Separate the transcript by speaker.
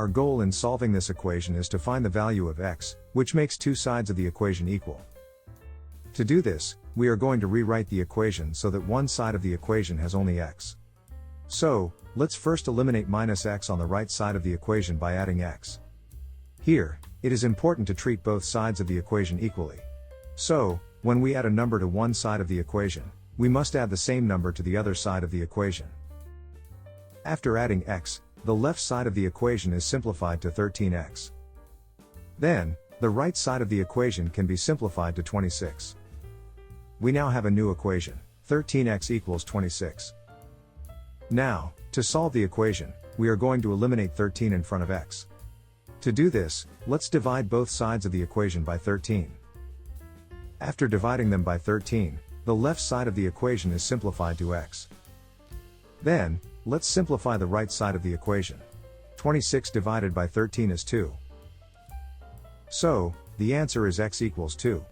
Speaker 1: Our goal in solving this equation is to find the value of x, which makes two sides of the equation equal. To do this, we are going to rewrite the equation so that one side of the equation has only x. So, let's first eliminate minus x on the right side of the equation by adding x. Here, it is important to treat both sides of the equation equally. So, when we add a number to one side of the equation, we must add the same number to the other side of the equation. After adding x, the left side of the equation is simplified to 13x. Then, the right side of the equation can be simplified to 26. We now have a new equation, 13x equals 26. Now, to solve the equation, we are going to eliminate 13 in front of x. To do this, let's divide both sides of the equation by 13. After dividing them by 13, the left side of the equation is simplified to x. Then, let's simplify the right side of the equation. 26 divided by 13 is 2. So, the answer is x equals 2.